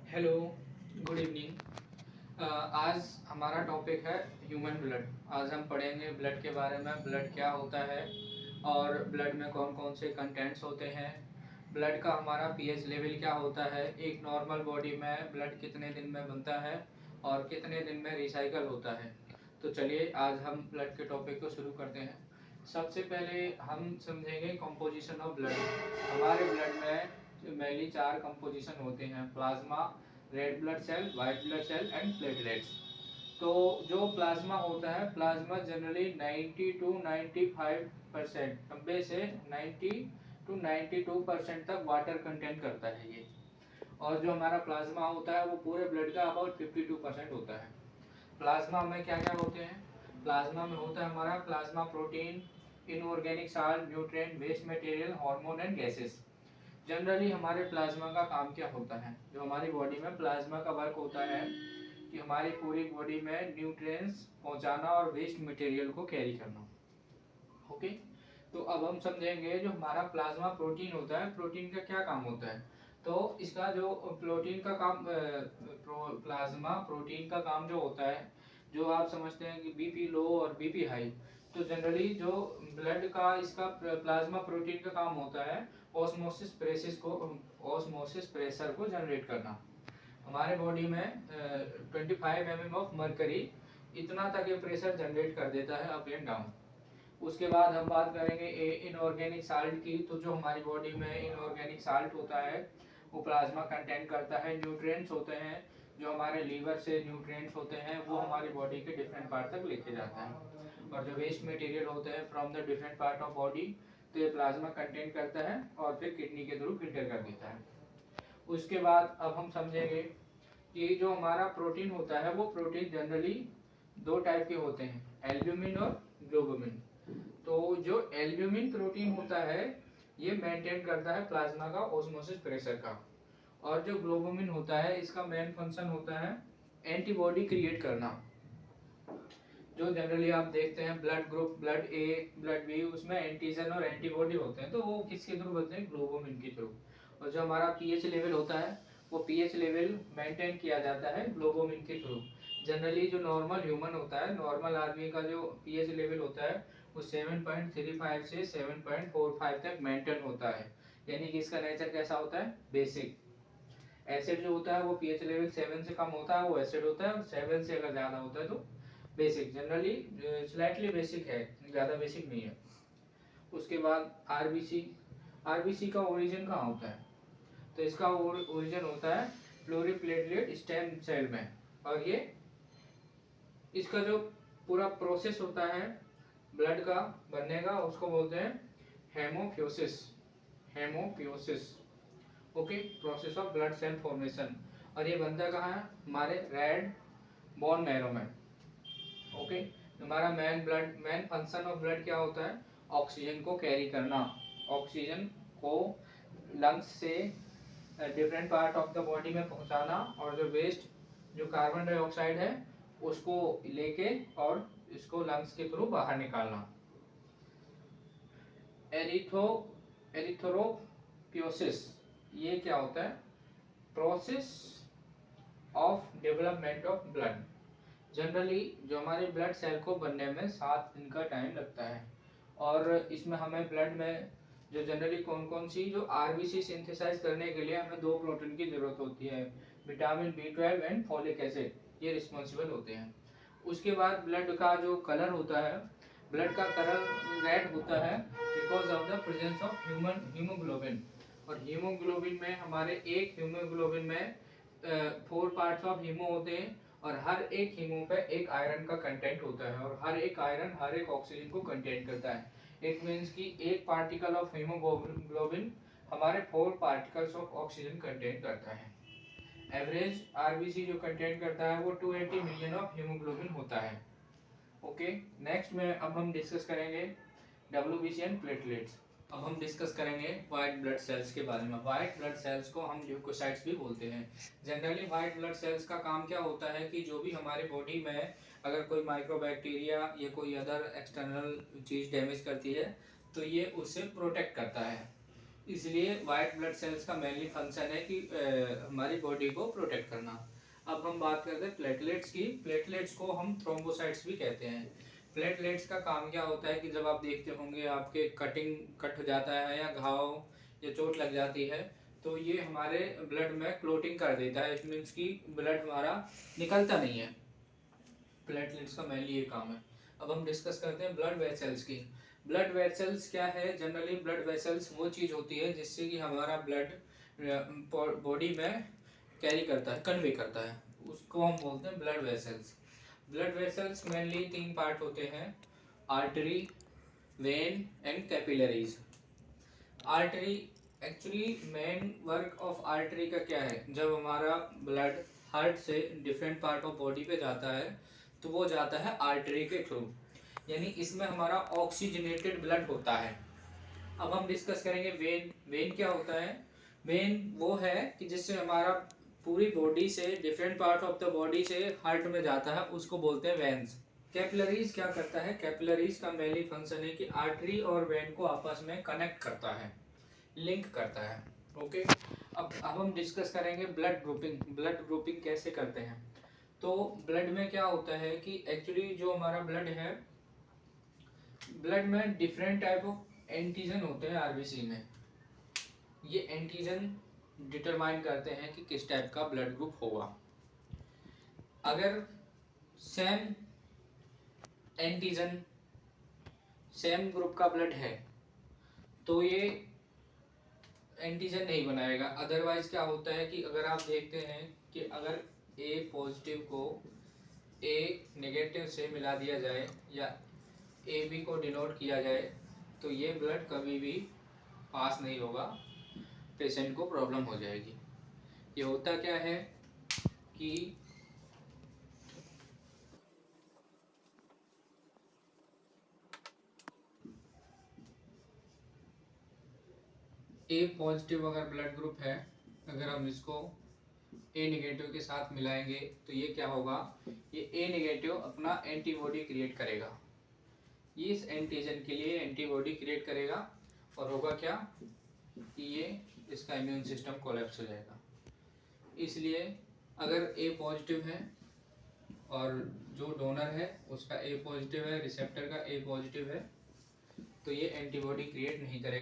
Hello, good evening. आज हमारा topic है ह्यूमन ब्लड। आज हम पढ़ेंगे ब्लड के बारे में, ब्लड क्या होता है और ब्लड में कौन कौन से कंटेंट्स होते हैं, ब्लड का हमारा पीएच लेवल क्या होता है, एक नॉर्मल बॉडी में ब्लड कितने दिन में बनता है और कितने दिन में रिसाइकल होता है। तो चलिए आज हम ब्लड के टॉपिक को शुरू करते हैं। सबसे पहले हम समझेंगे कंपोजिशन ऑफ ब्लड। हमारे ब्लड में मेनली चार कंपोजिशन होते हैं: plasma, red blood cell, white blood cell and platelets. तो जो प्लाज्मा होता है, प्लाज्मा जनरली 90 टू 95%, 90 से 90 टू 92% तक वाटर कंटेंट करता है ये। और जो हमारा प्लाज्मा होता है वो पूरे ब्लड का अबाउट 52% होता है। प्लाज्मा में क्या क्या होते हैं? प्लाज्मा में होता है हमारा plasma protein, inorganic salt, nutrient, waste material, hormone and gases. Generally हमारे प्लाज्मा का काम क्या होता है? जो हमारी बॉडी में प्लाज्मा का वर्क होता है कि हमारी पूरी बॉडी में न्यूट्रिएंट्स पहुंचाना और वेस्ट मटेरियल को कैरी करना। ओके, तो अब हम समझेंगे जो हमारा प्लाज्मा प्रोटीन होता है, प्रोटीन का क्या काम होता है। तो इसका जो प्रोटीन का काम प्लाज्मा प्रोटीन का काम जो होता है, जो आप समझते हैं कि बीपी लो और बीपी हाई, तो जनरली जो ब्लड का इसका प्लाज्मा प्रोटीन का काम होता है ऑस्मोसिस प्रेशर को जनरेट करना। हमारे बॉडी में 25 mm ऑफ मरकरी इतना तक ये प्रेशर जनरेट कर देता है अप एंड डाउन। उसके बाद हम बात करेंगे इनऑर्गेनिक साल्ट की। तो जो हमारी बॉडी में इनऑर्गेनिक साल्ट होता है वो प्लाज्मा कंटेंट करता है। न्यूट्रिएंट्स होते हैं जो हमारे लीवर से न्यूट्रिएंट्स होते हैं वो हमारी बॉडी के डिफरेंट पार्ट तक लेके जाता है। और जो वेस्ट मटेरियल होते हैं from the different part of body, तो ये प्लाज्मा कंटेंट करता है और फिर किडनी के थ्रू फिल्टर कर देता है। उसके बाद अब हम समझेंगे कि जो हमारा प्रोटीन होता है वो प्रोटीन जनरली दो टाइप के होते हैं, एल्ब्यूमिन और ग्लोबुमिन। तो जो एल्ब्यूमिन प्रोटीन होता है ये मेंटेन करता है प्लाज्मा का ऑस्मोसिस प्रेशर का। और जो ग्लोबुमिन होता है इसका मेन फंक्शन होता है एंटीबॉडी क्रिएट करना। जो जनरली आप देखते हैं blood group, blood A, blood B, उसमें एंटीजन और एंटीबॉडी होते हैं, तो वो किसके थ्रू बनते हैं? ग्लोबुमिन के थ्रू। और जो हमारा पीएच लेवल होता है वो पीएच लेवल मेंटेन किया जाता है ग्लोबुमिन के थ्रू। जनरली जो नॉर्मल ह्यूमन होता है, नॉर्मल आदमी का जो पीएच लेवल होता है वो 7.35 से 7.45 तक मेंटेन होता है। यानी कि इसका नेचर कैसा होता है? बेसिक। एसिड जो होता है वो पीएच लेवल 7 से कम होता है वो एसिड होता है, और 7 से अगर ज्यादा होता है तो बेसिक। जनरली स्लाइटली बेसिक है, ज्यादा बेसिक नहीं है। उसके बाद आरबीसी। आरबीसी का ओरिजिन कहाँ होता है? तो इसका ओरिजिन होता है प्लूरीप्लेटलेट स्टेम सेल में। और ये इसका जो पूरा प्रोसेस होता है ब्लड का बनने का उसको बोलते हैं haemopoiesis. Haemopoiesis, okay, process of blood cell formation. और ये बनता कहाँ है? हमारे रेड बोन मैरो में। ओके, हमारा मेन फंक्शन ऑफ ब्लड क्या होता है? ऑक्सीजन को कैरी करना, ऑक्सीजन को लंग्स से different part of the body में पहुंचाना, और जो वेस्ट जो कार्बन डाइऑक्साइड है उसको लेके और इसको लंग्स के थ्रू बाहर निकालना। एरिथ्रोपियोसिस, ये क्या होता है? Process of development of blood. Generally जो हमारे ब्लड सेल को बनने में 7 दिन का टाइम लगता है। और इसमें हमें ब्लड में जो जनरली कौन कौन सी जो आरबीसी सिंथेसाइज करने के लिए हमें दो प्रोटीन की जरूरत होती है, vitamin B12 and folic acid, ये रिस्पॉन्सिबल होते हैं। उसके बाद ब्लड का जो कलर होता है, ब्लड का कलर रेड होता है because of the presence of human haemoglobin. और हीमोग्लोबिन में हमारे एक हीमोग्लोबिन में 4 पार्ट्स ऑफ हीमो होते हैं, और हर एक हीमो पे एक आयरन का कंटेंट होता है, और हर एक आयरन हर एक ऑक्सीजन को कंटेन करता है। इट मीन्स कि एक पार्टिकल ऑफ हीमोग्लोबिन हमारे 4 पार्टिकल्स ऑफ ऑक्सीजन कंटेन करता है। एवरेज आरबीसी जो कंटेन करता है वो 280 मिलियन ऑफ हीमोग्लोबिन होता है। ओके, नेक्स्ट में अब हम डिस्कस करेंगे डब्ल्यूबीसी एंड प्लेटलेट्स। अब हम डिस्कस करेंगे व्हाइट ब्लड सेल्स के बारे में। व्हाइट ब्लड सेल्स को हम ल्यूकोसाइट्स भी बोलते हैं। जनरली व्हाइट ब्लड सेल्स का काम क्या होता है कि जो भी हमारे बॉडी में अगर कोई माइक्रोबैक्टीरिया या कोई अदर एक्सटर्नल चीज डैमेज करती है तो ये उससे प्रोटेक्ट करता है। इसलिए वाइट ब्लड सेल्स का मेनली फंक्शन है कि हमारी बॉडी को प्रोटेक्ट करना। अब हम बात करते हैं प्लेटलेट्स की। प्लेटलेट्स को हम थ्रोम्बोसाइट्स भी कहते हैं। प्लेटलेट्स का काम क्या होता है कि जब आप देखते होंगे आपके कट हो जाता है या घाव या चोट लग जाती है, तो ये हमारे ब्लड में क्लोटिंग कर देता है। इट मीन्स कि ब्लड हमारा निकलता नहीं है। प्लेटलेट्स का मेनली ये काम है। अब हम डिस्कस करते हैं ब्लड वेसल्स की। ब्लड वेसल्स क्या है? जनरली ब्लड वेसल्स वो चीज़ होती है जिससे कि हमारा ब्लड बॉडी में कैरी करता है, कन्वे करता है, उसको हम बोलते हैं blood vessels. Blood vessels mainly 3 part होते हैं: artery, when and capillaries. Artery, actually main work of artery का क्या है? जब हमारा ब्लड हार्ट से डिफरेंट पार्ट ऑफ बॉडी पे जाता है तो वो जाता है आर्टरी के थ्रू, यानी इसमें हमारा ऑक्सीजनेटेड ब्लड होता है। अब हम डिस्कस करेंगे वेन। वेन क्या होता है? वेन वो है कि जिससे हमारा पूरी बॉडी से different part of the body से हार्ट में जाता है, उसको बोलते हैं वेन्स। कैपिलरीज क्या करता है? कैपिलरीज का मेनली फंक्शन है कि आर्टरी और वेन को आपस में कनेक्ट करता है, लिंक करता है। ओके, अब हम डिस्कस करेंगे ब्लड ग्रुपिंग। ब्लड ग्रुपिंग कैसे करते हैं? तो ब्लड में क्या होता है कि एक्चुअली जो हमारा ब्लड है, ब्लड में डिफरेंट टाइप ऑफ एंटीजन होते हैं आरबीसी में। ये एंटीजन डिटरमाइन करते हैं कि किस टाइप का ब्लड ग्रुप होगा। अगर सेम एंटीजन सेम ग्रुप का ब्लड है तो ये एंटीजन नहीं बनाएगा। अदरवाइज क्या होता है कि अगर आप देखते हैं कि अगर ए पॉजिटिव को ए नेगेटिव से मिला दिया जाए या ए बी को डिनोट किया जाए तो ये ब्लड कभी भी पास नहीं होगा, पेशेंट को प्रॉब्लम हो जाएगी। ये होता क्या है कि ए पॉजिटिव अगर ब्लड ग्रुप है, अगर हम इसको ए नेगेटिव के साथ मिलाएंगे तो ये क्या होगा, ये ए नेगेटिव अपना एंटीबॉडी क्रिएट करेगा, इस एंटीजन के लिए एंटीबॉडी क्रिएट करेगा और होगा क्या कि ये इसका इम्यून सिस्टम कोलैप्स हो जाएगा। इसलिए अगर ए पॉजिटिव है और जो डोनर है उसका ए पॉजिटिव है, रिसेप्टर का ए पॉजिटिव है, तो ये एंटीबॉडी क्रिएट नहीं करेगा।